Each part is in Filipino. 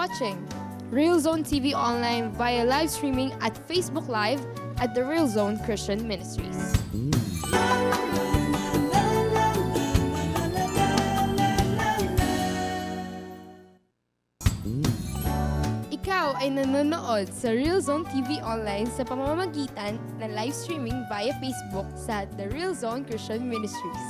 Watching Real Zone TV online via live streaming at Facebook Live at the Real Zone Christian Ministries. Ikaw ay nanonood sa Real Zone TV online sa pamamagitan ng live streaming via Facebook sa The Real Zone Christian Ministries.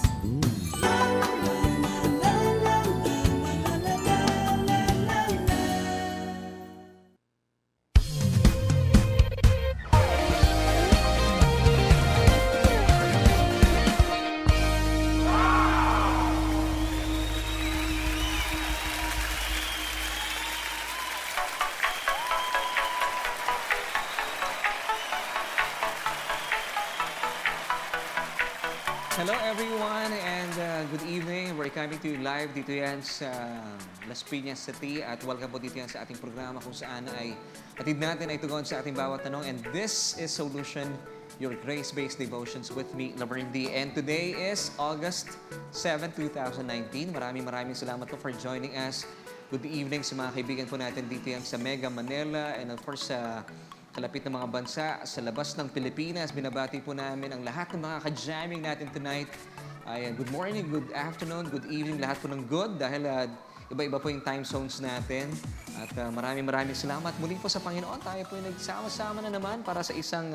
Hello everyone and good evening. We're coming to you live dito yan sa Las Piñas City at welcome po dito yan sa ating programa kung saan ay atid natin ay tugon sa ating bawat tanong. And this is SOULution, your grace-based devotions with me, Verne D. And today is August 7, 2019. Maraming salamat po for joining us. Good evening sa mga kaibigan po natin dito yan sa Mega Manila and of course sa kalapit ng mga bansa sa labas ng Pilipinas. Binabati po namin ang lahat ng mga ka-jamming natin tonight. Good morning, good afternoon, good evening, lahat po ng good dahil iba-iba po yung time zones natin. At maraming salamat muli po sa Panginoon. Tayo po yung nagsama-sama na naman para sa isang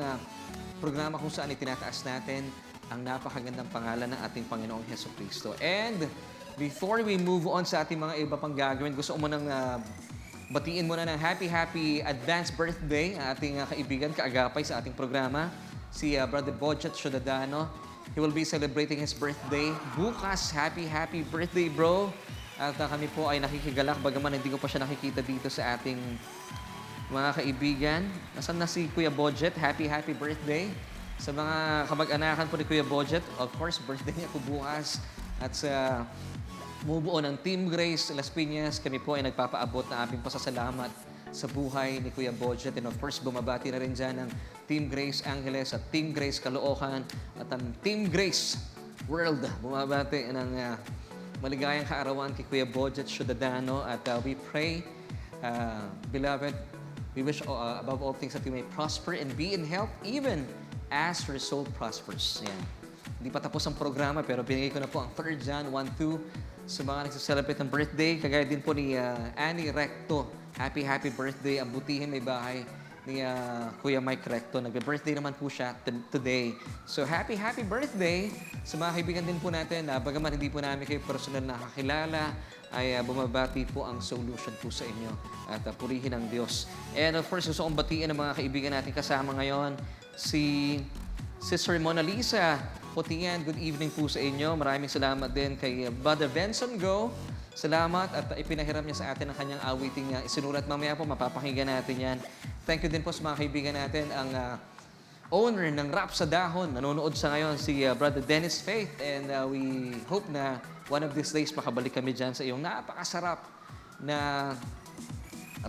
programa kung saan itinataas natin ang napakagandang pangalan ng ating Panginoong Jesucristo. And before we move on sa ating mga iba pang gagawin, gusto ko munang batiin muna ng happy advance birthday ang ating kaibigan, kaagapay sa ating programa, si Brother Bojet Ciudadano. He will be celebrating his birthday bukas. Happy birthday, bro. At kami po ay nakikigalak, bagaman hindi ko pa siya nakikita dito sa ating mga kaibigan. Nasaan na si Kuya Bojet? Happy birthday. Sa mga kamag-anakan po ni Kuya Bojet, of course, birthday niya po bukas. At sa bumubuo ng Team Grace Las Piñas, kami po ay nagpapaabot na aming pasasalamat sa buhay ni Kuya Bojet. And of course, bumabati na rin dyan ng Team Grace Angeles at Team Grace Caloocan at ang Team Grace World. Bumabati ng maligayang kaarawan kay Kuya Bojet Ciudadano. At we pray, beloved, we wish above all things that you may prosper and be in health even as your soul prospers. Yan. Hindi pa tapos ang programa pero binigay ko na po ang 3rd John 1:2 sa mga nagsaselebrate ng birthday. Kagaya din po ni Annie Recto. Happy birthday. Ang butihin may bahay ni Kuya Mike Recto. Nagbe-birthday naman po siya today. So happy birthday sa mga kaibigan din po natin. Bagaman hindi po namin kayo personal nakakilala, ay bumabati po ang SOULution po sa inyo at purihin ang Diyos. And of course, gusto kong batiin ang mga kaibigan natin kasama ngayon. Si Sister Mona Lisa Potian, good evening po sa inyo. Maraming salamat din kay Brother Benson Go. Salamat at ipinahiram niya sa atin ang kanyang awiting niya. Isinulat mamaya po, mapapakinggan natin yan. Thank you din po sa mga kaibigan natin. Ang owner ng Rap sa Dahon, nanonood sa ngayon, si Brother Dennis Faith. And we hope na one of these days makabalik kami dyan sa iyong napakasarap na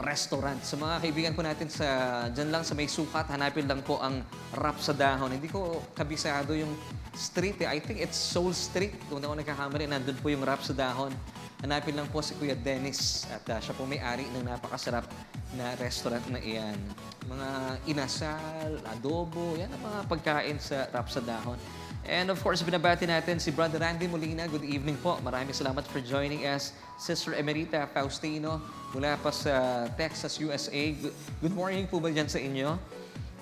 restaurant. Sa mga kaibigan po natin dyan lang sa may sukat, hanapin lang po ang Rap sa Dahon. Hindi ko kabisado yung street eh. I think it's Soul Street. Kung ako nagkakamali, nandun po yung Rap sa Dahon. Hanapin lang po si Kuya Dennis at siya po may-ari ng napakasarap na restaurant na iyan. Mga inasal, adobo, yan ang mga pagkain sa Rap sa Dahon. And of course, binabati natin si Brother Randy Molina. Good evening po. Maraming salamat for joining us. Sister Emerita Faustino mula pa sa Texas, USA. Good morning po ba dyan sa inyo?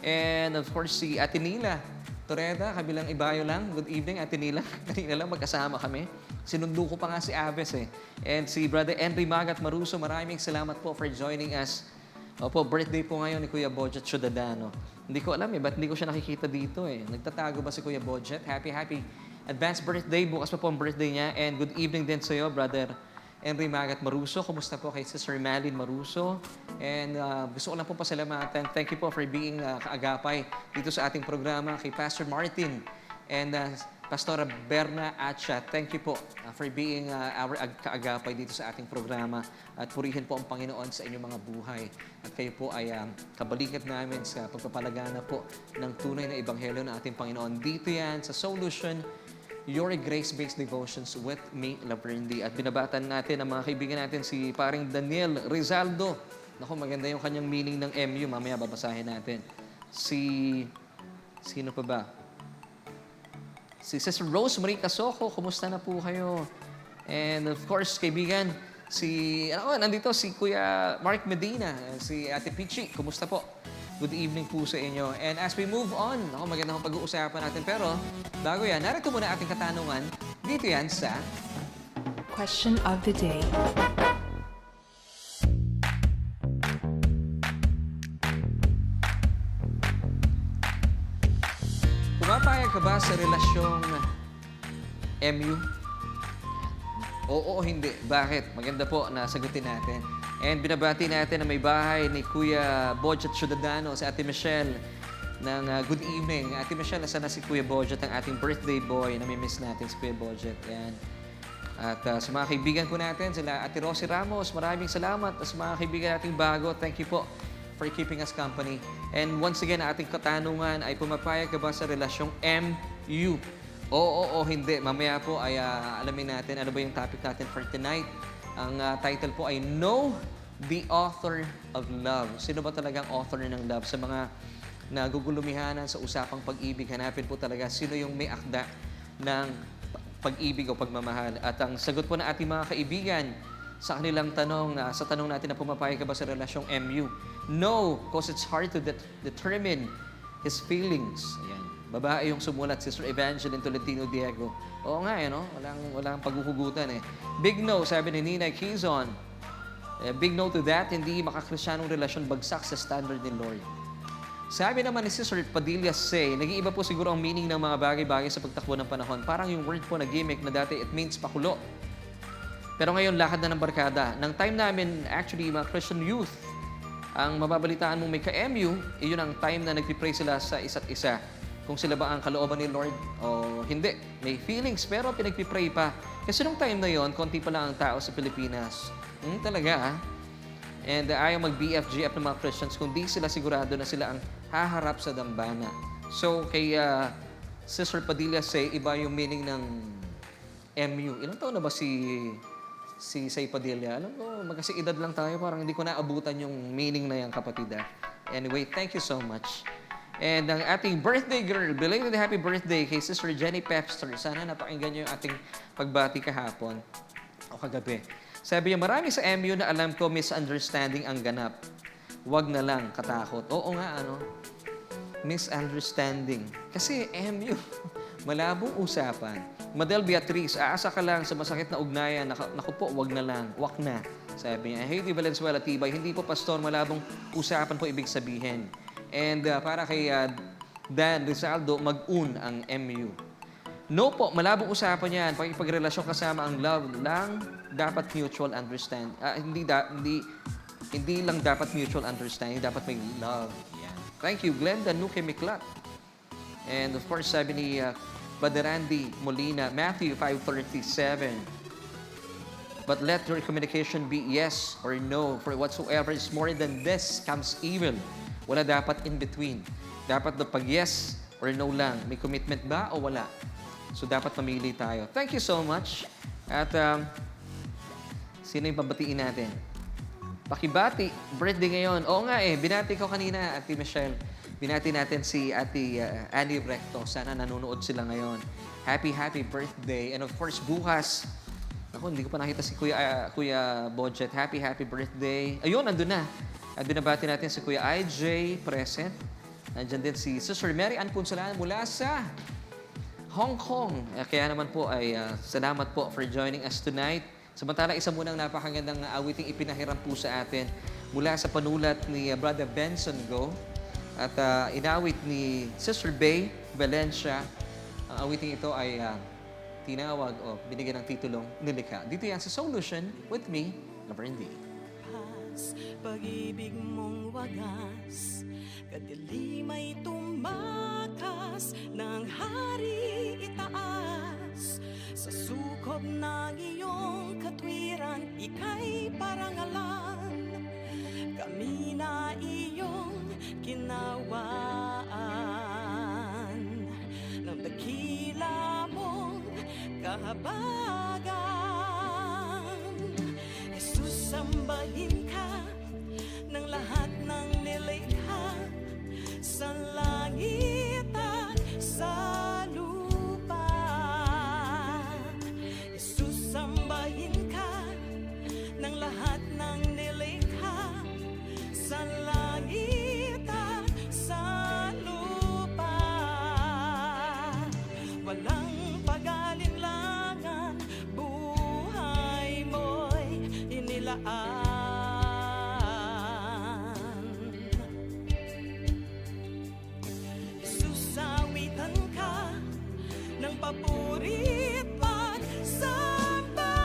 And of course, si Ate Nila Toreda, kabilang ibayo lang. Good evening, Ate Nila. Kanina lang magkasama kami. Sinundo ko pa nga si Aves eh. And si Brother Henry Magat Maruso, maraming salamat po for joining us. Opo, birthday po ngayon ni Kuya Bojet Ciudadano. Hindi ko alam ba't hindi ko siya nakikita dito eh. Nagtatago ba si Kuya Bojet? Happy advance birthday. Bukas pa po ang birthday niya. And good evening din sa iyo, Brother Henry Magat Maruso. Kumusta po kay Sister Malin Maruso? And gusto ko lang po pasalamatan. Thank you po for being kaagapay dito sa ating programa kay Pastor Martin and Pastora Berna Atcha. Thank you po for being our kaagapay dito sa ating programa at purihin po ang Panginoon sa inyong mga buhay. At kayo po ay kabalikat namin sa pagpapalagana po ng tunay na ebanghelyo ng ating Panginoon. Dito yan sa SOULution, your grace-based devotions with me, Verne D. At binabatan natin ang mga kaibigan natin, si paring Daniel Rizaldo. Naku, maganda yung kanyang meaning ng MU. Mamaya babasahin natin. Sino pa ba? Si Sister Rosemary Casoko, kumusta na po kayo? And of course, kaibigan, nandito si Kuya Mark Medina, si Ate Pichi, kumusta po? Good evening po sa inyo. And as we move on, maganda kong pag-uusapan natin. Pero bago yan, narito muna ating katanungan. Dito yan sa Question of the Day. Pumapayag ka ba sa relasyong MU? Oo o hindi. Bakit? Maganda po na sagutin natin. And binabati natin na may bahay ni Kuya Bojet Ciudadano, si Ate Michelle ng good evening. Ate Michelle, nasa na si Kuya Bojet, ang ating birthday boy. Namimiss natin si Kuya Bojet. Yan. At sa mga kaibigan ko natin, sila Ate Rosie Ramos, maraming salamat. At sa mga kaibigan nating bago, thank you po for keeping us company. And once again, ating katanungan ay pumapayag ka ba sa relasyong MU? Oo o hindi. Mamaya po ay alamin natin ano ba yung topic natin for tonight. Ang title po ay Know the Author of Love. Sino ba talagang author ng love? Sa mga nagugulumihanan sa usapang pag-ibig, hanapin po talaga sino yung may akda ng pag-ibig o pagmamahal. At ang sagot po ng ating mga kaibigan sa kanilang tanong, sa tanong natin na pumapayag ka ba sa relasyong MU? No, because it's hard to determine his feelings. Ayan. Babae yung sumulat, Sister Evangeline Tolentino Diego. Oo nga, no? Walang paghuhugutan eh. Big no, sabi ni Ninay Quezon. Big no to that, hindi makakristyanong relasyon bagsak sa standard ni Lord. Sabi naman ni Sister Padilla Say, nag-iiba po siguro ang meaning ng mga bagay-bagay sa pagtakbo ng panahon. Parang yung word po na gimmick na dati, it means pakulo. Pero ngayon, lakad na ng barkada. Nang time namin, actually, mga Christian youth, ang mababalitaan mong may ka-MU, yun ang time na nagpipray sila sa isa't isa. Kung sila ba ang kalooban ni Lord o hindi. May feelings, pero pinagpipray pa. Kasi nung time na yon, konti pa lang ang tao sa Pilipinas. Talaga, And ayaw mag-BFGF ng mga Christians kung di sila sigurado na sila ang haharap sa dambana. So, kay Sister Padilla Say, iba yung meaning ng MU. Ilang taon na ba si Say Padilla? Alam ko, magkasi edad lang tayo. Parang hindi ko naabutan yung meaning na yan, kapatid. Anyway, thank you so much. And ang ating birthday girl, belated happy birthday kay Sister Jenny Pepster. Sana napakinggan niyo yung ating pagbati kahapon o kagabi. Sabi niya, marami sa MU na alam ko misunderstanding ang ganap. Huwag na lang katakot. Oo nga, misunderstanding. Kasi MU, malabong usapan. Madel Beatriz, aasa ka lang sa masakit na ugnayan. Naku po, wag na lang. Wak na. Sabi niya, Haiti Valenzuela Tibay, hindi po pastor, malabong usapan po ibig sabihin. And para kay Dan Rizaldo, mag-un ang MU. No po, malabong usapan yan. Pagrelasyon kasama ang love lang, dapat mutual understand. Hindi lang dapat mutual understanding, dapat may love. Yan. Thank you, Glenda Nuke Miklat. And of course, sabi ni Baderandi Molina, Matthew 5:37. But let your communication be yes or no, for whatsoever is more than this comes evil. Wala dapat in between. Dapat pag yes or no lang. May commitment ba o wala? So, dapat mamili tayo. Thank you so much. At sino yung pabatiin natin? Pakibati, birthday ngayon. Oo nga binati ko kanina, Ate Michelle. Binati natin si Ate Annie Recto. Sana nanonood sila ngayon. Happy birthday. And of course, bukas. Ako, hindi ko pa nakita si Kuya Budget. Happy birthday. Ayun, nandun na. At binabati natin si Kuya IJ, present. Nandiyan din si Sister Mary Ann Punsalan mula sa Hong Kong. Kaya naman po ay salamat po for joining us tonight. Samantala, isa munang napakagandang awiting ipinahiram po sa atin mula sa panulat ni Brother Benson Go at inawit ni Sister Bay Valencia. Ang awiting ito ay tinawag o binigyan ng titulong Nilikha. Dito yan sa SOULution with me, Verne D. Pag-ibig mong wagas, kadilimay tumakas ng hari itaas. Sa sukob ng iyong katwiran, ika'y parangalan. Kami na iyong kinawaan ng dakila mong kahabagan. Jesus, sambahin ka ng lahat ng nilikha sa langit at sa lupa. Jesus, sambahin ka ng lahat ng nilikha sa langit at sa lupa. Walang pag-alinlangan, buhay mo'y inilaan. Papurit pagsamba.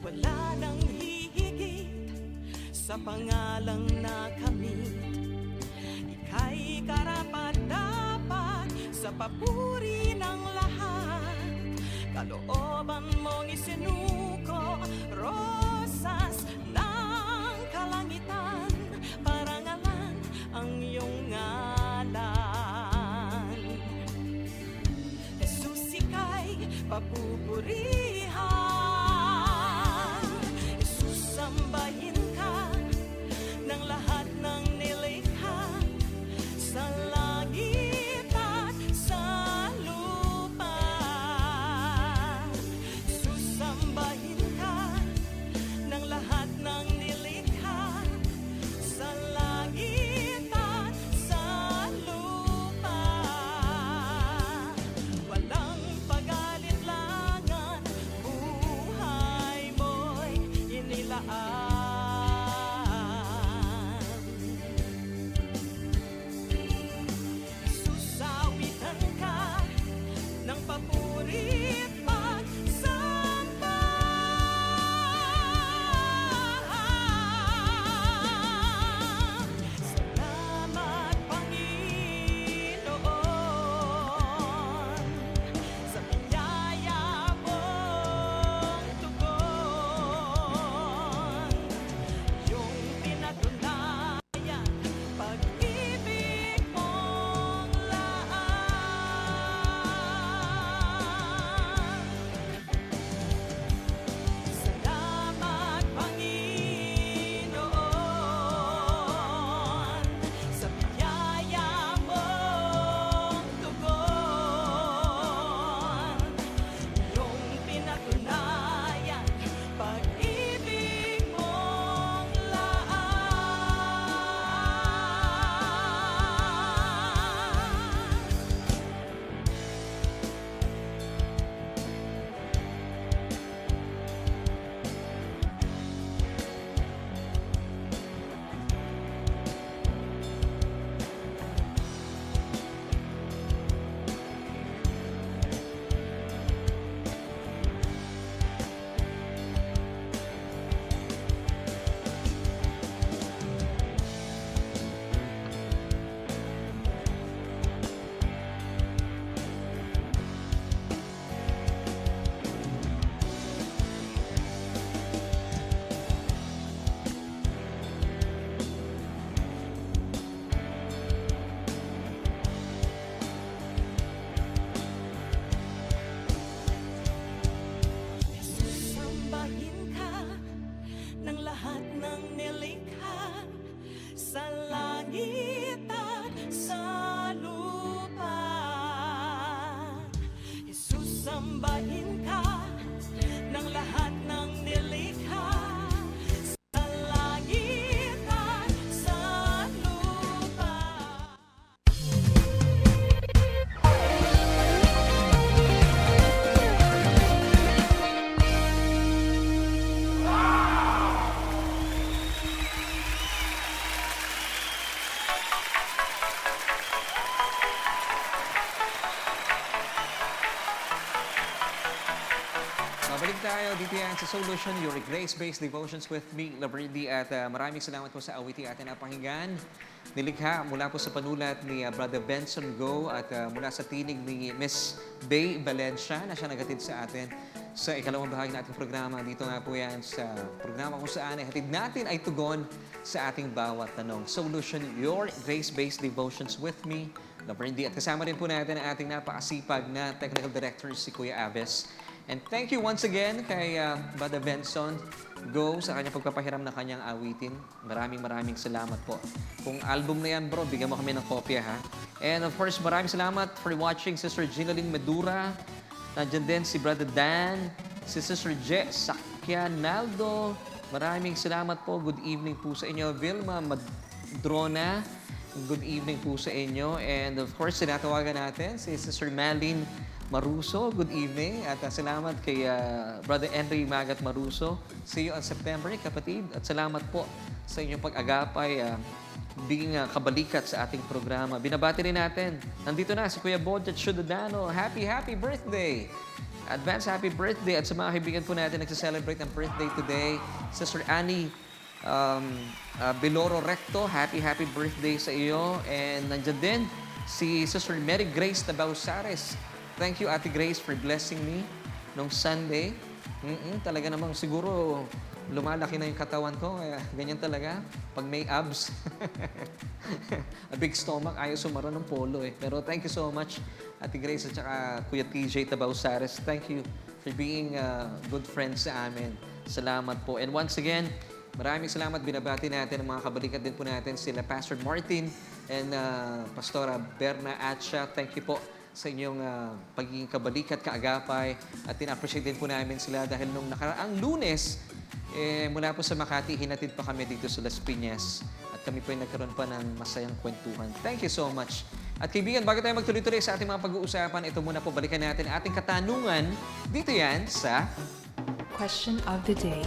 Wala nang hihigit sa pangalang nakamit. Ika'y karapat-dapat sa papuri ng lahat. Kalooban mong isinuko, rosas ng kalangitan. Parangalan ang iyong ngalan. Jesus, ika'y papupurihan. Jesus, sambahin ka ng lahat ng nilikha sa langit at sa lupa. Susambahin ka tayo dito yan sa SOULution, your grace-based devotions with me, Verne D. At maraming salamat po sa awiti atin napakinggan. Nilikha mula po sa panulat ni Brother Benson Go at mula sa tinig ni Miss Bay Valencia na siya nagatid sa atin sa ikalawang bahagi ng ating programa. Dito nga po yan sa programa kung saan ay hatid natin ay tugon sa ating bawat tanong. SOULution, your grace-based devotions with me, Verne D. At kasama rin po natin ang ating napakasipag na technical director si Kuya Aves. And thank you once again kay Brother Benson Go sa kanyang pagpapahiram ng kanyang awitin. Maraming salamat po. Kung album na yan, bro, bigyan mo kami ng kopya, ha? And of course, maraming salamat for watching Sister Ginaline Medura. Nandiyan din si Brother Dan, si Sister Je Sakyanaldo. Maraming salamat po. Good evening po sa inyo. Vilma Madrona, good evening po sa inyo. And of course, sinatawagan natin si Sister Malin Maruso, good evening. At salamat kay Brother Henry Magat Maruso. See you on September, kapatid. At salamat po sa inyong pag-agapay, biging kabalikat sa ating programa. Binabati rin natin. Nandito na si Kuya Bodjet Ciudadano. Happy birthday! Advance happy birthday. At sa mga kaibigan po natin nagsa-celebrate ng birthday today, Sister Annie Biloro Recto, happy birthday sa iyo. And nandiyan din si Sister Mary Grace Tabausares. Thank you, Ate Grace, for blessing me nung Sunday. Talaga namang siguro lumalaki na yung katawan ko. Kaya ganyan talaga. Pag may abs, a big stomach, ayaw sumaro ng polo eh. Pero thank you so much, Ate Grace at saka Kuya TJ Tabausares. Thank you for being good friends sa amin. Salamat po. And once again, maraming salamat. Binabati natin ang mga kabalikat din po natin, sila Pastor Martin and Pastora Berna Atcha. Thank you po sa inyong pagiging kabalikat, kaagapay. At tin-appreciate din po namin sila dahil nung nakaraang Lunes, mula po sa Makati, hinatid pa kami dito sa Las Piñas. At kami po ay nagkaroon pa ng masayang kwentuhan. Thank you so much. At kaibigan, bago tayo magtuloy-tuloy sa ating mga pag-uusapan, ito muna po, balikan natin ating katanungan. Dito yan sa Question of the day.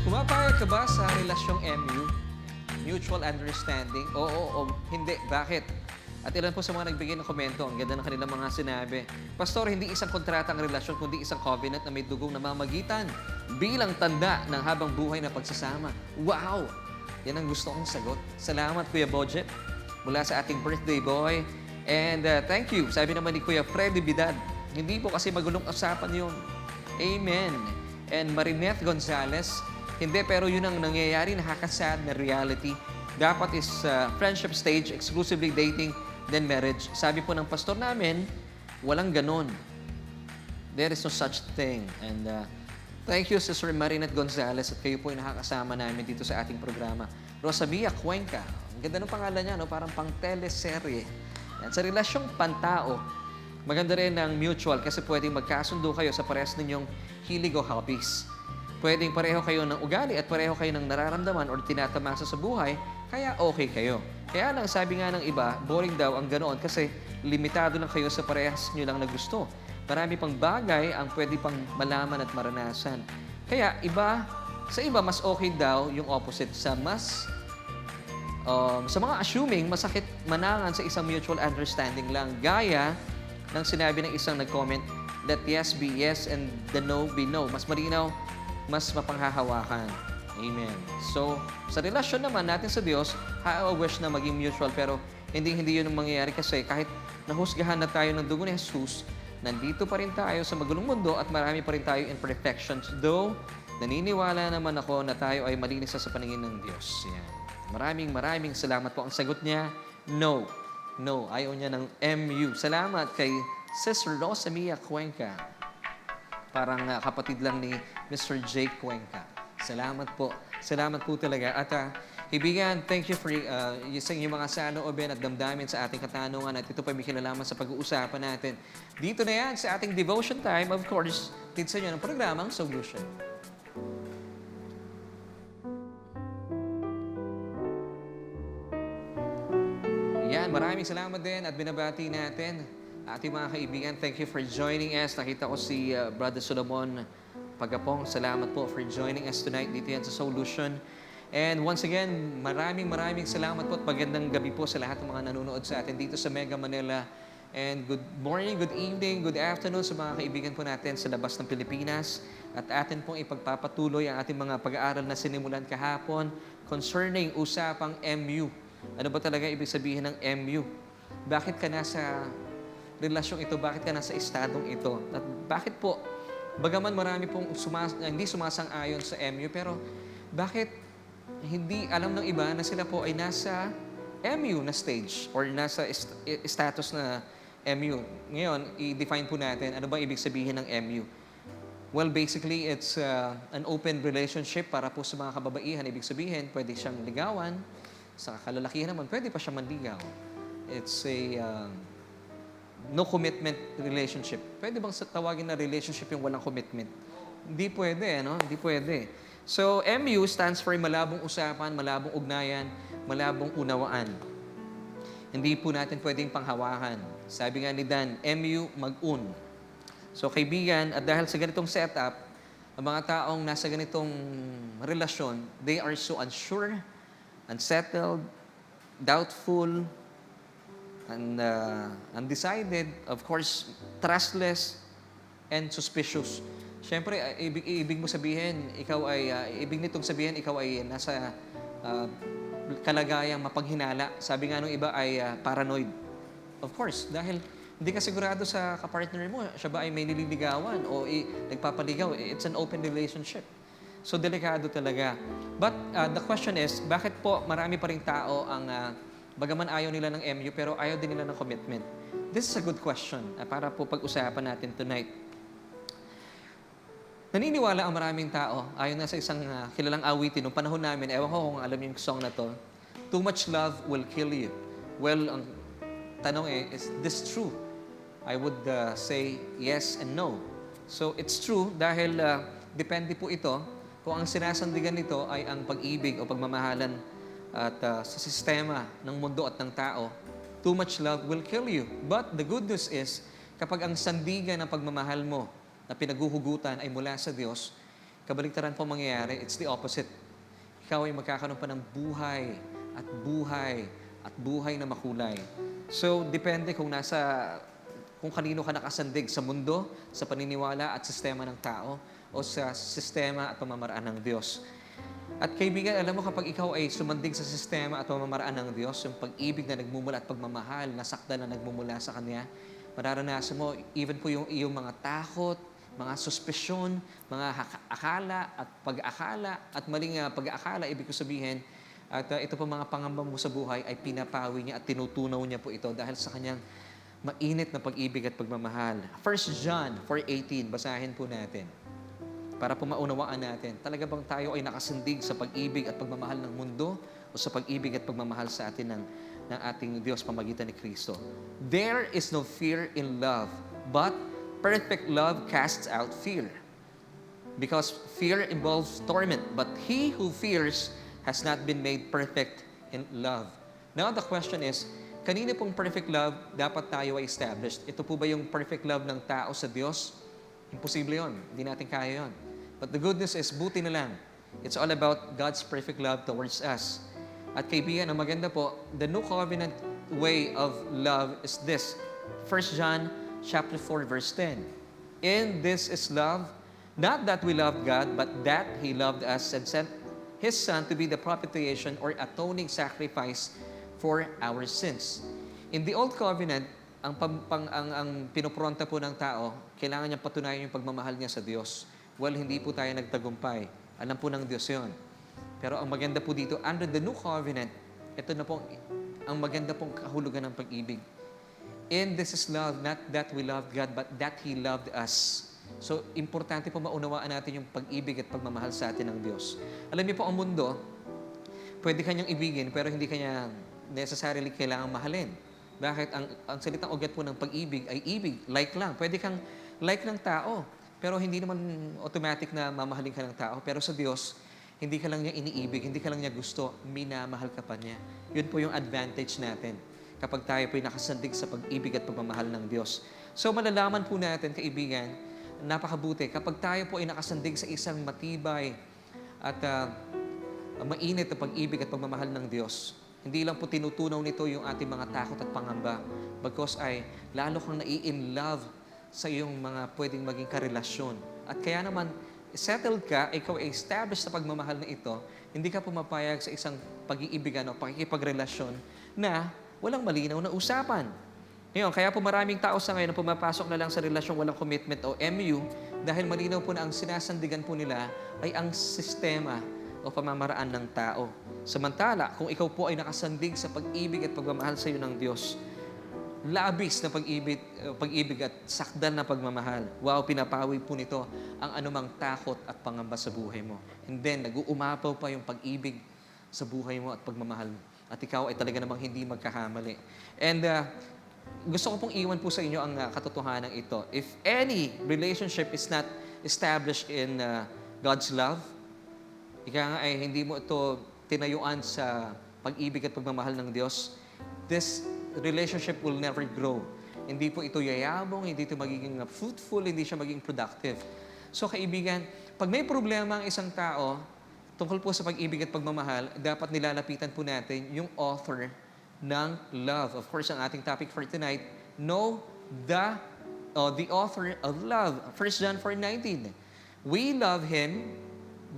Pumapayag ka ba sa relasyong MU? Mutual understanding? Oo, hindi. Bakit? At ilan po sa mga nagbigay ng komento, ang ganda ng kanilang mga sinabi. Pastor, hindi isang kontrata ang relasyon, kundi isang covenant na may dugong namamagitan bilang tanda ng habang buhay na pagsasama. Wow! Yan ang gusto kong sagot. Salamat, Kuya Bodjet, mula sa ating birthday boy. And thank you. Sabi naman ni Kuya Freddy Bidad, hindi po kasi magulong usapan yun. Amen. And Marinette Gonzalez, hindi, pero yun ang nangyayari, nakakasad na reality. Dapat is friendship stage, exclusively dating, then marriage. Sabi po ng pastor namin, walang ganon. There is no such thing. And thank you, Sister Marinette Gonzalez, at kayo po ay nakakasama namin dito sa ating programa. Rosamia Cuenca, ang ganda ng pangalan niya, no? Parang pang teleserye. Yan. Sa relasyong pantao, maganda rin ang mutual kasi pwedeng magkasundo kayo sa parehas ninyong hilig o hobbies. Pwedeng pareho kayo ng ugali at pareho kayo ng nararamdaman or tinatamasa sa buhay, kaya okay kayo. Kaya lang, sabi nga ng iba, boring daw ang ganoon kasi limitado lang kayo sa parehas nyo lang na gusto. Marami pang bagay ang pwede pang malaman at maranasan. Kaya sa iba, mas okay daw yung opposite. Sa mga assuming, masakit manangan sa isang mutual understanding lang. Gaya ng sinabi ng isang nag-comment, let yes be yes and the no be no. Mas malinaw, mas mapanghahawakan. Amen. So, sa relasyon naman natin sa Diyos, I wish na maging mutual, pero hindi yun ang mangyayari kasi kahit nahusgahan na tayo ng dugo ni Jesus, nandito pa rin tayo sa magulong mundo at marami pa rin tayo imperfections. Though, naniniwala naman ako na tayo ay malinis sa paningin ng Diyos. Yan. Maraming salamat po. Ang sagot niya, no. No. Ayaw niya ng MU. Salamat kay Sister Rosamia Cuenca. Parang kapatid lang ni Mr. Jake Cuenca. Salamat po. Salamat po talaga. At kaibigan, thank you for sa inyong mga saloobin at damdamin sa ating katanungan. At ito pa may kinalaman sa pag-uusapan natin. Dito na yan sa ating devotion time. Of course, dito sa inyo ng programang SOULution. Yan, maraming salamat din at binabati natin ating mga kaibigan. Thank you for joining us. Nakita ko si Brother Solomon Pagapong. Salamat po for joining us tonight dito yan sa SOULution. And once again, maraming salamat po at magandang gabi po sa lahat ng mga nanonood sa atin dito sa Mega Manila. And good morning, good evening, good afternoon sa mga kaibigan po natin sa labas ng Pilipinas. At atin pong ipagpapatuloy ang ating mga pag-aaral na sinimulan kahapon concerning usapang MU. Ano ba talaga ibig sabihin ng MU? Bakit ka nasa relasyong ito? Bakit ka nasa estadong ito? At bakit po, bagaman marami pong hindi sumasang-ayon sa MU, pero bakit hindi alam ng iba na sila po ay nasa MU na stage or nasa status na MU. Ngayon, i-define po natin ano ba ibig sabihin ng MU. Well, basically, it's an open relationship para po sa mga kababaihan. Ibig sabihin, pwede siyang ligawan. Sa kalalakihan naman, pwede pa siyang manligaw. It's a no commitment relationship. Pwede bang tawagin na relationship yung walang commitment? Hindi pwede, no? Hindi pwede. So, MU stands for malabong usapan, malabong ugnayan, malabong unawaan. Hindi po natin pwedeng panghawakan. Sabi nga ni Dan, MU mag-un. So, kaibigan, at dahil sa ganitong setup, ang mga taong nasa ganitong relasyon, they are so unsure, unsettled, doubtful, and undecided, of course, trustless, and suspicious. Siyempre, ibig mo sabihin, ibig nitong sabihin, ikaw ay nasa kalagayang mapaghinala. Sabi nga nung iba ay paranoid. Of course, dahil hindi ka sigurado sa kapartner mo, siya ba ay may nililigawan o nagpapaligaw. It's an open relationship. So, delikado talaga. But the question is, bakit po marami pa ring tao ang bagaman ayaw nila ng MU pero ayaw din nila ng commitment? This is a good question para po pag-usapan natin tonight. Naniniwala ang maraming tao, ayon na sa isang kilalang awitin, nung panahon namin, ewan ko kung alam yung song na to, too much love will kill you. Well, ang tanong is this true? I would say yes and no. So, it's true dahil depende po ito kung ang sinasandigan nito ay ang pag-ibig o pagmamahalan at sa sistema ng mundo at ng tao. Too much love will kill you. But the good news is, kapag ang sandigan ng pagmamahal mo na pinaguhugutan ay mula sa Diyos, kabaligtaran po mangyayari, it's the opposite. Ikaw ay magkakaroon pa ng buhay at buhay at buhay na makulay. So, depende kung kanino ka nakasandig sa mundo, sa paniniwala at sistema ng tao, o sa sistema at pamamaraan ng Diyos. At kaibigan, alam mo kapag ikaw ay sumandig sa sistema at pamamaraan ng Diyos, yung pag-ibig na nagmumula at pagmamahal, nasakda na nagmumula sa Kanya, mararanasan mo, even po yung iyong mga takot, mga suspisyon, mga akala at pag-akala at maling pag-aakala, ibig ko sabihin, at ito po mga pangamba mo sa buhay ay pinapawi niya at tinutunaw niya po ito dahil sa kanyang mainit na pag-ibig at pagmamahal. 1 John 4:18, basahin po natin para po maunawaan natin. Talaga bang tayo ay nakasindig sa pag-ibig at pagmamahal ng mundo o sa pag-ibig at pagmamahal sa atin ng ating Diyos pamagitan ni Kristo? There is no fear in love, but perfect love casts out fear. Because fear involves torment, but he who fears has not been made perfect in love. Now the question is, kanino pong perfect love dapat tayo ay established? Ito po ba yung perfect love ng tao sa Diyos? Imposible yon. Hindi natin kaya yon. But the good news is, buti na lang. It's all about God's perfect love towards us. At kaibigan, ang maganda po, the new covenant way of love is this. 1 John chapter 4, verse 10. In this is love, not that we loved God, but that He loved us and sent His Son to be the propitiation or atoning sacrifice for our sins. In the Old Covenant, ang pinupronta po ng tao, kailangan niya patunayan yung pagmamahal niya sa Diyos. Well, hindi po tayo nagtagumpay. Alam po ng Diyos yon. Pero ang maganda po dito, under the New Covenant, ito na po ang maganda pong kahulugan ng pag-ibig. In this is love, not that we loved God, but that He loved us. So, importante po maunawaan natin yung pag-ibig at pagmamahal sa atin ng Diyos. Alam niyo po, ang mundo, pwede kanyang ibigin, pero hindi kanya necessarily kailangang mahalin. Bakit? Ang salitang ugat po ng pag-ibig ay ibig, like lang. Pwede kang like ng tao, pero hindi naman automatic na mamahalin ka ng tao. Pero sa Diyos, hindi ka lang niya iniibig, hindi ka lang niya gusto, minamahal ka pa niya. Yun po yung advantage natin kapag tayo po'y nakasandig sa pag-ibig at pagmamahal ng Diyos. So malalaman po natin, kaibigan, napakabuti kapag tayo po ay nakasandig sa isang matibay at mainit na pag-ibig at pagmamahal ng Diyos. Hindi lang po tinutunaw nito yung ating mga takot at pangamba, bagkus ay lalo kang nai-in love sa iyong mga pwedeng maging karelasyon. At kaya naman, settled ka, ikaw ay established sa pagmamahal na ito, hindi ka pumapayag sa isang pag-iibigan o pakikipagrelasyon na walang malinaw na usapan. Ngayon, kaya po maraming tao sa ngayon na pumapasok na lang sa relasyon walang commitment o MU dahil malinaw po na ang sinasandigan po nila ay ang sistema o pamamaraan ng tao. Samantala, kung ikaw po ay nakasandig sa pag-ibig at pagmamahal sa iyo ng Diyos, labis na pag-ibig at sakdal na pagmamahal. Wow, pinapawi po nito ang anumang takot at pangamba sa buhay mo. And then, nag-uumapaw pa yung pag-ibig sa buhay mo at pagmamahal mo. At ikaw ay talaga namang hindi magkakamali. And gusto ko pong iwan po sa inyo ang katotohanan ito. If any relationship is not established in God's love, ika nga ay hindi mo ito tinayuan sa pag-ibig at pagmamahal ng Diyos, this relationship will never grow. Hindi po ito yayabong, hindi ito magiging fruitful, hindi siya magiging productive. So kaibigan, pag may problema ang isang tao, tungkol po sa pag-ibig at pagmamahal, dapat nilalapitan po natin yung author ng love. Of course, ang ating topic for tonight, know the author of love. 1 John 4:19. We love Him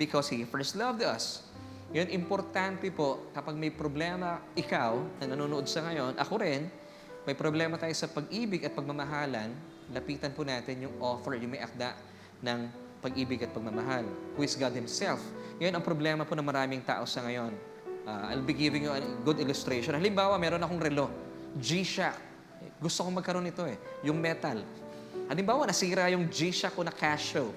because He first loved us. Yun, importante po, kapag may problema ikaw na nanonood sa ngayon, ako rin, may problema tayo sa pag-ibig at pagmamahalan, lapitan po natin yung author, yung may akda ng pag-ibig at pagmamahal, who is God Himself. Yun ang problema po ng maraming tao sa ngayon. I'll be giving you a good illustration. Halimbawa, meron akong relo, G-Shock. Gusto kong magkaroon nito yung metal. Halimbawa, nasira yung G-Shock ko na Casio.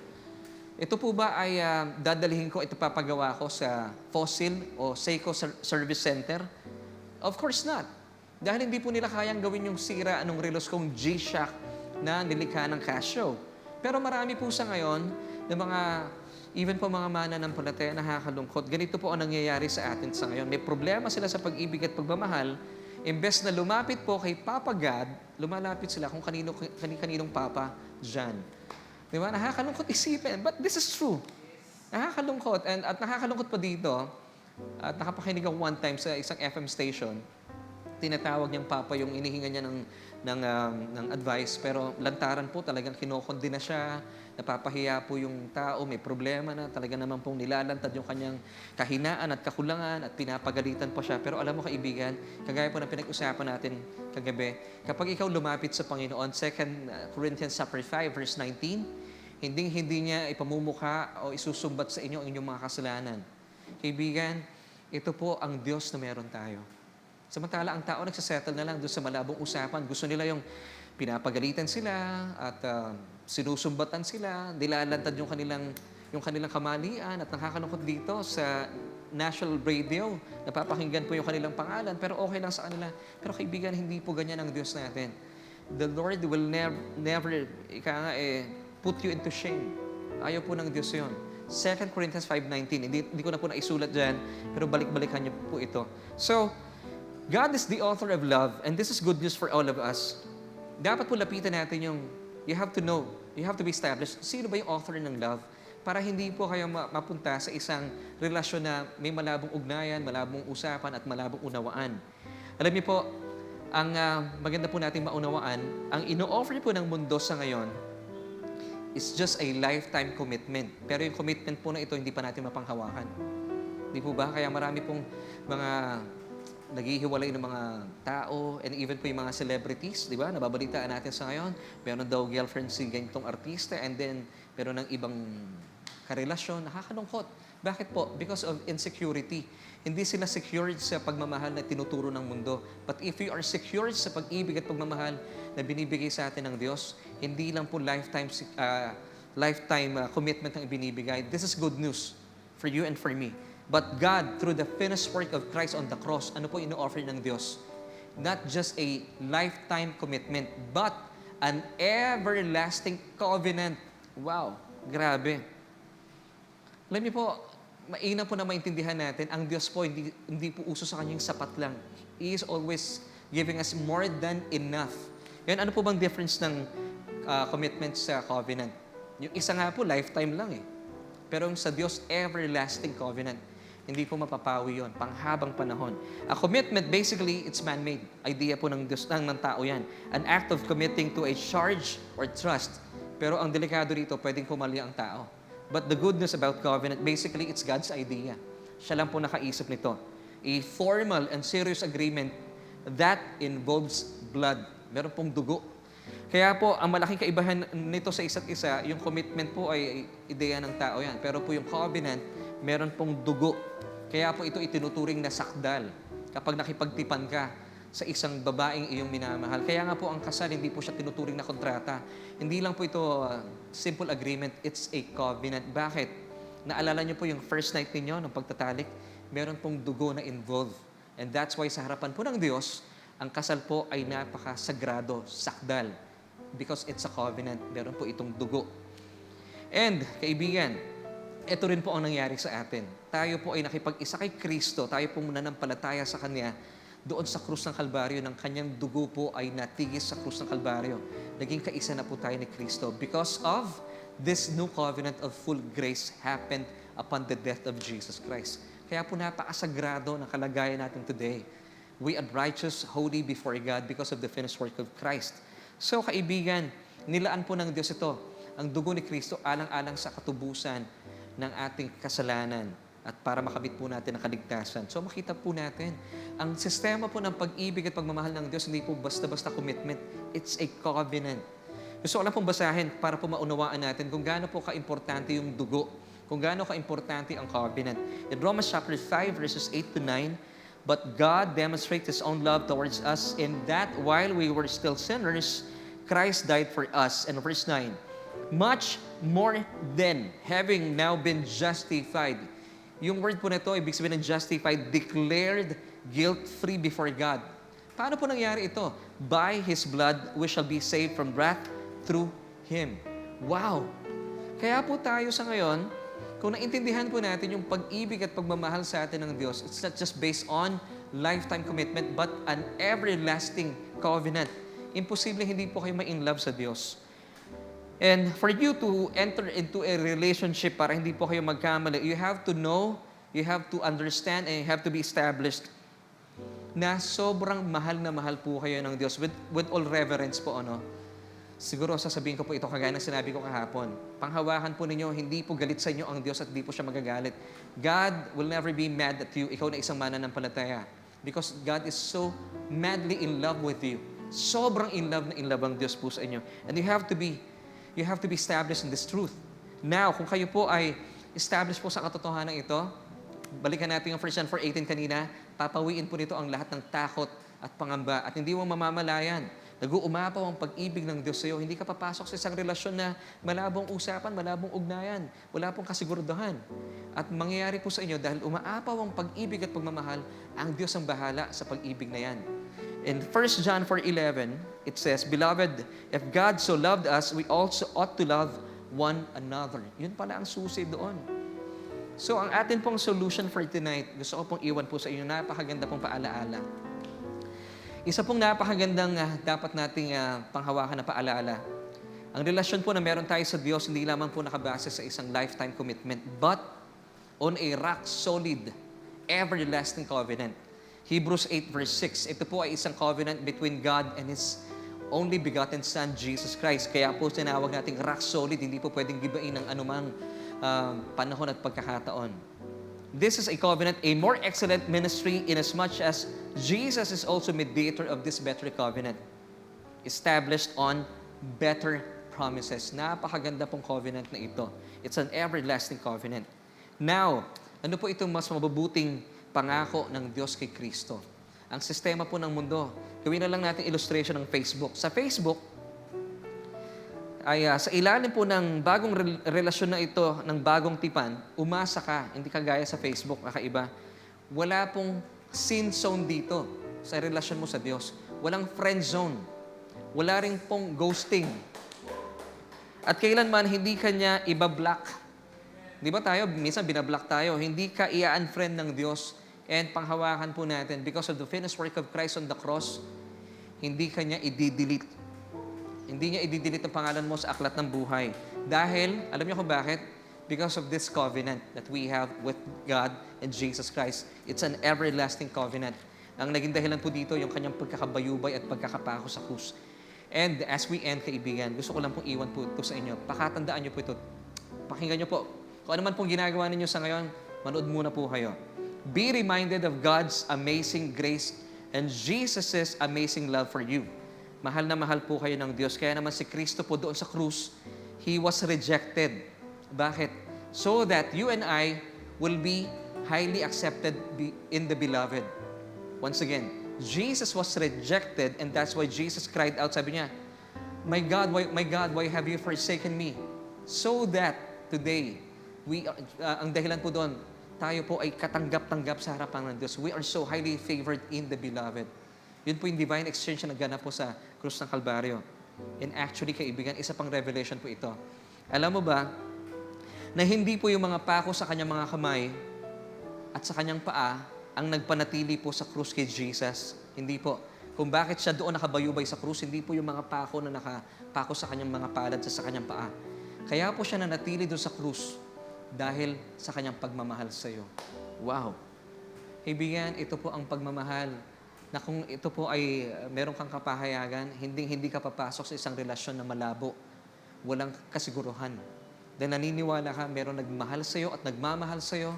Ito po ba ay dadalhin ko, ito papagawa ko sa Fossil o Seiko Service Center? Of course not. Dahil hindi po nila kayang gawin yung sira anong relos kong G-Shock na nilikha ng Casio. Pero marami po sa ngayon, ng mga, even po mga mananampalataya, nakakalungkot. Ganito po ang nangyayari sa atin sa ngayon. May problema sila sa pag-ibig at pagmamahal. Imbes na lumapit po kay Papa God, lumalapit sila kung kaninong Papa John. Di ba? Nakakalungkot isipin. But this is true. Nakakalungkot. At nakakalungkot pa dito, at nakapakinig ako one time sa isang FM station, tinatawag niyang Papa yung inihinga niya ng advice, pero lantaran po talagang kinokondena siya, napapahiya po yung tao, may problema na, talaga naman pong nilalantad yung kanyang kahinaan at kakulangan at pinapagalitan pa siya. Pero alam mo kaibigan, kagaya po na pinag-usapan natin kagabi, kapag ikaw lumapit sa Panginoon, 2 Corinthians 5 verse 19, hindi niya ipamumukha o isusumbat sa inyo ang inyong mga kasalanan. Kaibigan, ito po ang Diyos na meron tayo. Samantala, ang tao nagsasettle na lang doon sa malabong usapan. Gusto nila yung pinapagalitan sila at sinusumbatan sila, nilalantad yung kanilang kamalian at nakakalungkot dito sa national radio. Napapakinggan po yung kanilang pangalan, pero okay lang sa kanila. Pero kaibigan, hindi po ganyan ang Diyos natin. The Lord will never put you into shame. Ayaw po ng Diyos yun. 2 Corinthians 5:19. Hindi ko na po naisulat dyan, pero balik-balikan niyo po ito. So, God is the author of love, and this is good news for all of us. Dapat po lapitan natin you have to know, you have to be established, sino ba yung author ng love? Para hindi po kayo mapunta sa isang relasyon na may malabong ugnayan, malabong usapan, at malabong unawaan. Alam niyo po, ang maganda po natin maunawaan, ang ino-offer po ng mundo sa ngayon is just a lifetime commitment. Pero yung commitment po na ito, hindi pa natin mapanghawakan. Di po ba? Kaya marami pong mga naghihiwalay ng mga tao and even po yung mga celebrities, di ba? Nababalitaan natin sa ngayon. Meron daw girlfriend si ganitong artista and then meron ng ibang karelasyon. Nakakalungkot. Bakit po? Because of insecurity. Hindi sila secured sa pagmamahal na tinuturo ng mundo. But if you are secured sa pag-ibig at pagmamahal na binibigay sa atin ng Diyos, hindi lang po lifetime commitment ang ibinibigay. This is good news for you and for me. But God, through the finished work of Christ on the cross, ano po ino-offer ng Diyos? Not just a lifetime commitment, but an everlasting covenant. Wow, grabe. Alam niyo po, mainam po na maintindihan natin, ang Diyos po, hindi po uso sa kanyang sapat lang. He is always giving us more than enough. Yan, ano po bang difference ng commitment sa covenant? Yung isa nga po, lifetime lang eh. Pero sa Diyos, everlasting covenant. hindi po mapapawi yon panghabang panahon. A commitment, basically, it's man-made. Idea po ng Diyos, ng tao yan. An act of committing to a charge or trust. Pero ang delikado rito, pwedeng pumali ang tao. But the good news about covenant, basically, it's God's idea. Siya lang po nakaisip nito. A formal and serious agreement that involves blood. Meron pong dugo. Kaya po, ang malaking kaibahan nito sa isa't isa, yung commitment po ay ideya ng tao yan. Pero po yung covenant, meron pong dugo. Kaya po ito itinuturing na sakdal kapag nakipagtipan ka sa isang babaeng iyong minamahal. Kaya nga po ang kasal, hindi po siya tinuturing na kontrata. Hindi lang po ito simple agreement, it's a covenant. Bakit? Naalala niyo po yung first night ninyo ng pagtatalik, meron pong dugo na involved. And that's why sa harapan po ng Diyos, ang kasal po ay napakasagrado, sakdal. Because it's a covenant, meron po itong dugo. And, kaibigan, ito rin po ang nangyari sa atin. Tayo po ay nakipag-isa kay Kristo, tayo po nananampalataya sa Kanya, doon sa krus ng Kalbaryo, ng Kanyang dugo po ay natigis sa krus ng Kalbaryo. Naging kaisa na po tayo ni Kristo because of this new covenant of full grace happened upon the death of Jesus Christ. Kaya po napakasagrado ng kalagayan natin today. We are righteous, holy before God because of the finished work of Christ. So, kaibigan, nilaan po ng Diyos ito, ang dugo ni Kristo alang-alang sa katubusan ng ating kasalanan at para makabit po natin ang kaligtasan. So makita po natin, ang sistema po ng pag-ibig at pagmamahal ng Diyos, hindi po basta-basta commitment. It's a covenant. Gusto ko lang pong basahin para po maunawaan natin kung gaano po ka-importante yung dugo, kung gaano ka-importante ang covenant. In Romans chapter 5, verses 8 to 9, but God demonstrates His own love towards us in that while we were still sinners, Christ died for us. And verse 9, much more than having now been justified. Yung word po na ito, ibig sabihin ng justified, declared guilt-free before God. Paano po nangyari ito? By His blood, we shall be saved from wrath through Him. Wow! Kaya po tayo sa ngayon, kung naintindihan po natin yung pag-ibig at pagmamahal sa atin ng Diyos, it's not just based on lifetime commitment, but an everlasting covenant. Imposible hindi po kayo ma-in-love sa Diyos. And for you to enter into a relationship para hindi po kayo magkamali, you have to know, you have to understand, and you have to be established na sobrang mahal na mahal po kayo ng Diyos with all reverence po, ano? Siguro sasabihin ko po ito kagaya ng sinabi ko kahapon. Panghawakan po ninyo, hindi po galit sa inyo ang Diyos at hindi po siya magagalit. God will never be mad at you, ikaw na isang mananampalataya. Because God is so madly in love with you. Sobrang in love na in love ang Diyos po sa inyo. And you have to be established in this truth. Now, kung kayo po ay established po sa katotohanan ito, balikan natin yung 1 John 4:18 kanina, papawiin po nito ang lahat ng takot at pangamba at hindi mo mamamalayan. Nag-uumapaw ang pag-ibig ng Diyos sa iyo. Hindi ka papasok sa isang relasyon na malabong usapan, malabong ugnayan, wala pong kasiguraduhan. At mangyayari po sa inyo dahil umaapaw ang pag-ibig at pagmamahal, ang Diyos ang bahala sa pag-ibig na yan. In 1 John 4:11, it says, Beloved, if God so loved us, we also ought to love one another. Yun pala ang susi doon. So, ang atin pong solution for tonight, gusto ko pong iwan po sa inyo, napakaganda pong paalaala. Isa pong napakagandang dapat nating panghawakan na paalaala. Ang relasyon po na meron tayo sa Diyos, hindi lamang po nakabase sa isang lifetime commitment, but on a rock-solid, everlasting covenant. Hebrews 8 verse 6, ito po ay isang covenant between God and His only begotten Son, Jesus Christ. Kaya po tinawag nating rock-solid, hindi po pwedeng gibain ng anumang panahon at pagkakataon. This is a covenant, a more excellent ministry inasmuch as Jesus is also mediator of this better covenant, established on better promises. Napakaganda pong covenant na ito. It's an everlasting covenant. Now, ano po itong mas mabubuting pangako ng Diyos kay Kristo? Ang sistema po ng mundo, gawin na lang natin illustration ng Facebook. Sa Facebook, ay sa ilalim po ng bagong relasyon na ito, ng bagong tipan, umasa ka, hindi ka gaya sa Facebook, kakaiba. Wala pong sin zone dito sa relasyon mo sa Diyos. Walang friend zone. Wala rin pong ghosting. At kailanman, hindi ka niya ibablock. Di ba tayo, minsan binablock tayo, hindi ka i-unfriend ng Diyos. And panghawakan po natin, because of the finished work of Christ on the cross, hindi ka niya i-delete. Hindi niya i-delete ang pangalan mo sa aklat ng buhay. Dahil, alam niyo kung bakit? because of this covenant that we have with God and Jesus Christ. It's an everlasting covenant. Ang naging dahilan po dito, yung kanyang pagkakabayubay at pagkakapako sa krus. And as we end, kaibigan, gusto ko lang pong iwan po ito sa inyo. Pakatandaan niyo po ito. Pakinggan niyo po. Kung ano man pong ginagawa ninyo sa ngayon, manood muna po kayo. Be reminded of God's amazing grace and Jesus' amazing love for you. Mahal na mahal po kayo ng Diyos. Kaya naman si Kristo po doon sa krus, He was rejected. Bakit? So that you and I will be highly accepted in the beloved. Once again, Jesus was rejected and that's why Jesus cried out. Sabi niya, my God, why have you forsaken me? So that today, ang dahilan po doon, tayo po ay katanggap-tanggap sa harapan ng Diyos. We are so highly favored in the beloved. Yun po yung divine exchange na naganap po sa krus ng Kalbaryo. And actually, kaibigan, isa pang revelation po ito. Alam mo ba, na hindi po yung mga pako sa kanyang mga kamay at sa kanyang paa ang nagpanatili po sa krus kay Jesus. Hindi po. Kung bakit siya doon nakabayubay sa krus, hindi po yung mga pako na nakapako sa kanyang mga palad sa kanyang paa. Kaya po siya nanatili doon sa krus dahil sa kanyang pagmamahal sa iyo. Wow! Kaibigan, ito po ang pagmamahal na kung ito po ay meron kang kapahayagan, hindi ka papasok sa isang relasyon na malabo, walang kasiguruhan. Dahil naniniwala ka, meron nagmahal sa iyo at nagmamahal sa iyo,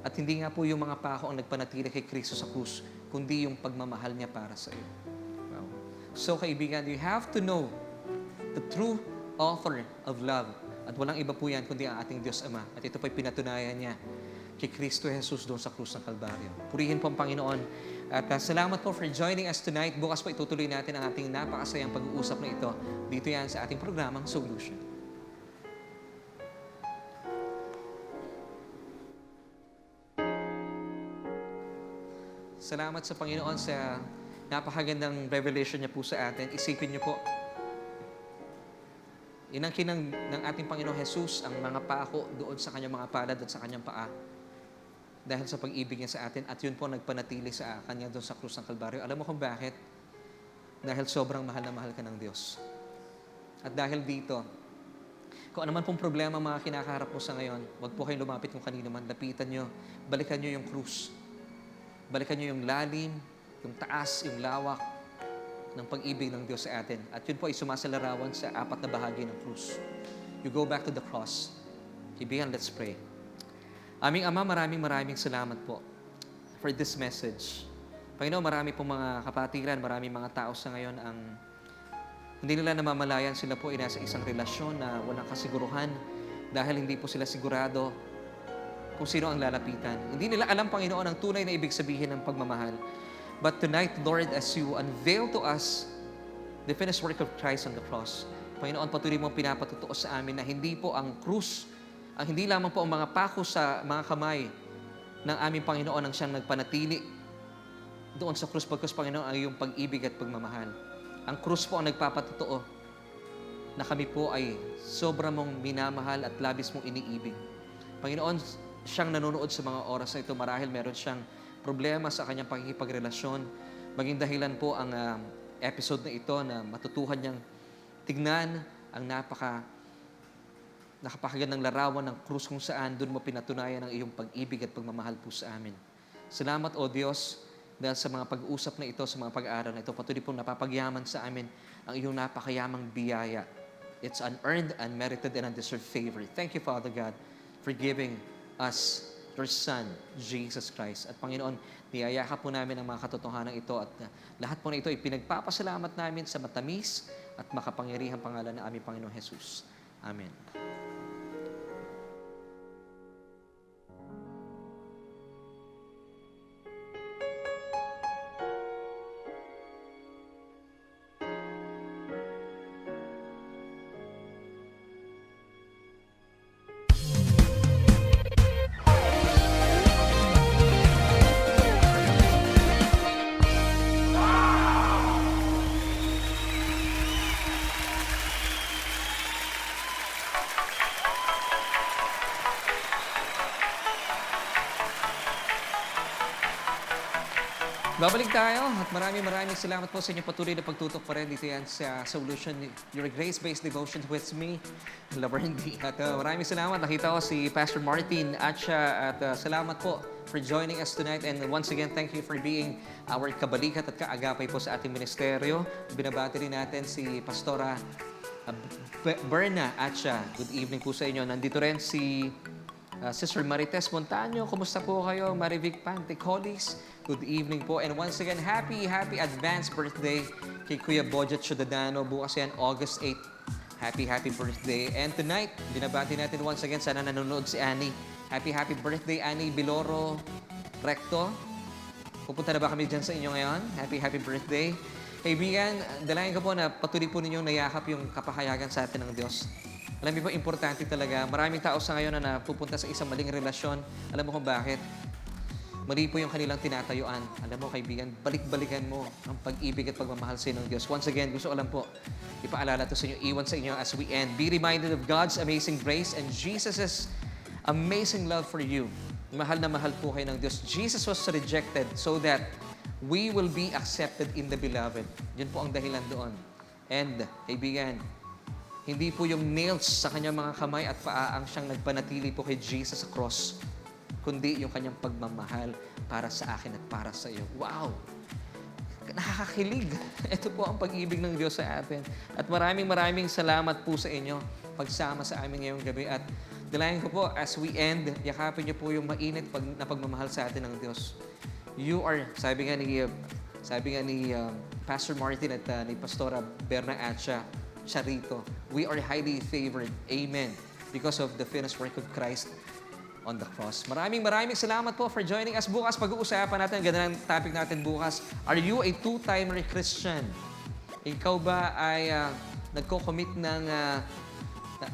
at hindi nga po yung mga pako ang nagpanatili kay Kristo sa krus, kundi yung pagmamahal niya para sa iyo. Wow. So kaibigan, you have to know the true author of love. At walang iba po yan kundi ang ating Diyos Ama. At ito po'y pinatunayan niya kay Kristo Jesus doon sa krus ng Kalbaryo. Purihin po ang Panginoon. At salamat po for joining us tonight. Bukas po itutuloy natin ang ating napakasayang pag-uusap na ito. Dito yan sa ating programang SOULution. Salamat sa Panginoon sa napakagandang revelation niya po sa atin. Isipin niyo po, inangkin ng ating Panginoon Jesus ang mga pako doon sa kanyang mga palad at sa kanyang paa dahil sa pag-ibig niya sa atin, at yun po nagpanatili sa kanya doon sa krus ng Kalbaryo. Alam mo kung bakit? Dahil sobrang mahal na mahal ka ng Diyos. At dahil dito, kung ano man pong problema mga kinakaharap mo sa ngayon, wag po kayong lumapit kung kanino man. Lapitan nyo, balikan nyo yung krus. Balikan nyo yung lalim, yung taas, yung lawak ng pag-ibig ng Diyos sa atin. At yun po ay sumasalarawan sa apat na bahagi ng krus. You go back to the cross. Kaibigan, let's pray. Aming Ama, maraming salamat po for this message. Panginoon, marami pong mga kapatiran, maraming mga tao sa ngayon ang hindi nila namamalayan, sila po ay nasa isang relasyon na walang kasiguruhan dahil hindi po sila sigurado kung sino ang lalapitan. Hindi nila alam, Panginoon, ang tunay na ibig sabihin ng pagmamahal. But tonight, Lord, as you unveil to us the finished work of Christ on the cross, Panginoon, patuloy mong pinapatutuo sa amin na hindi po ang krus, ang hindi lamang po ang mga pako sa mga kamay ng aming Panginoon ang siyang nagpanatili doon sa krus, pagkus, Panginoon, ang iyong pag-ibig at pagmamahal. Ang krus po ang nagpapatutuo na kami po ay sobra mong minamahal at labis mong iniibig. Panginoon, siyang nanonood sa mga oras na ito, marahil meron siyang problema sa kanyang pakikipagrelasyon. Maging dahilan po ang episode na ito na matutuhan niyang tignan ang nakapakagandang larawan ng krus kung saan doon mo pinatunayan ang iyong pag-ibig at pagmamahal po sa amin. Salamat, O Diyos, dahil sa mga pag-usap na ito, sa mga pag-aaral na ito, patuloy pong napapagyaman sa amin ang iyong napakayamang biyaya. It's unearned, unmerited, and undeserved favor. Thank you, Father God, for giving us your Son, Jesus Christ. At Panginoon, niyayakap po namin ang mga katotohanan ito at lahat po na ito ay pinagpapasalamat namin sa matamis at makapangyarihang pangalan ng aming Panginoong Jesus. Amen. Babalik tayo at maraming salamat po sa inyong patuloy na pagtutok pa rin dito yan sa SOULution, your grace-based devotions with me, Verne D. At maraming salamat. Nakita ko si Pastor Martin at siya at salamat po for joining us tonight. And once again, thank you for being our kabalikat at kaagapay po sa ating ministeryo. Binabati rin natin si Pastora Berna at siya. Good evening po sa inyo. Nandito rin si Sister Marites Montaño. Kumusta po kayo? Marivic Pantecolis. Good evening po. And once again, happy advance birthday kay Kuya Bojet Ciudadano. Bukas yan, August 8. Happy birthday. And tonight, binabati natin once again, sana nanonood si Annie. Happy birthday, Annie Biloro Recto. Pupunta na ba kami dyan sa inyo ngayon? Happy birthday. Kaibigan, dalayan ko po na patuloy po ninyong nayakap yung kapahayagan sa atin ng Diyos. Alam niyo po, importante talaga. Maraming tao sa ngayon na napupunta sa isang maling relasyon. Alam mo kung bakit? Mali po yung kanilang tinatayuan. Alam mo, kaibigan, balik-balikan mo ang pag-ibig at pagmamahal sa ng Diyos. Once again, gusto ko lang po, ipaalala to sa inyo, iwan sa inyo as we end. Be reminded of God's amazing grace and Jesus' amazing love for you. Mahal na mahal po kayo ng Diyos. Jesus was rejected so that we will be accepted in the beloved. Yun po ang dahilan doon. And, kaibigan, hindi po yung nails sa kanyang mga kamay at paa ang siyang nagpanatili po kay Jesus sa cross, kundi yung kanyang pagmamahal para sa akin at para sa iyo. Wow! Nakakakilig. Ito po ang pag-ibig ng Diyos sa atin. At maraming salamat po sa inyo pagsama sa amin ngayong gabi. At dalayan ko po, as we end, yakapin niyo po yung mainit na pagmamahal sa atin ng Diyos. You are, sabi nga ni Pastor Martin at ni Pastora Berna Atcha, Charito, we are highly favored. Amen. Because of the finished work of Christ on the cross. Maraming salamat po for joining us. Bukas, pag-uusapan natin, ang ganda ng topic natin bukas. Are you a two-timer Christian? Ikaw ba ay nagko-commit ng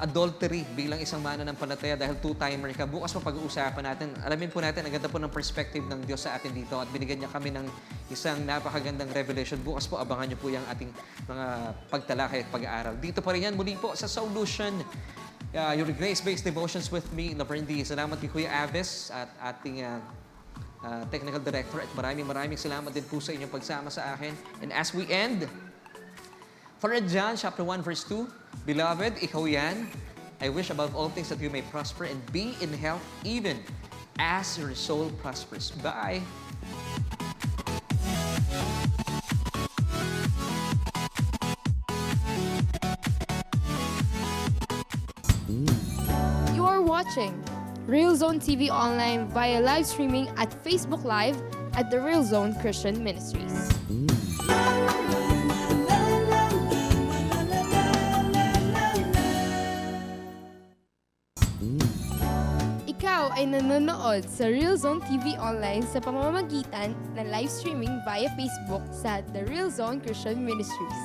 adultery bilang isang mananampalataya dahil two-timer ka? Bukas po pag-uusapan natin. Alamin po natin, ang ganda po ng perspective ng Diyos sa atin dito at binigyan niya kami ng isang napakagandang revelation. Bukas po, abangan niyo po yung ating mga pagtalakay at pag-aaral. Dito pa rin yan, muli po sa SOULution, your grace-based devotions with me, Verne D. Salamat kay Kuya Aves at ating technical director at maraming salamat din po sa inyong pagsama sa akin. And as we end, for John chapter 1 verse 2, Beloved, ikaw yan. I wish above all things that you may prosper and be in health even as your soul prospers. Bye! You are watching Real Zone TV online via live streaming at Facebook Live at the Real Zone Christian Ministries. Ikaw ay nanonood sa Real Zone TV online sa pamamagitan ng live streaming via Facebook sa The Real Zone Christian Ministries.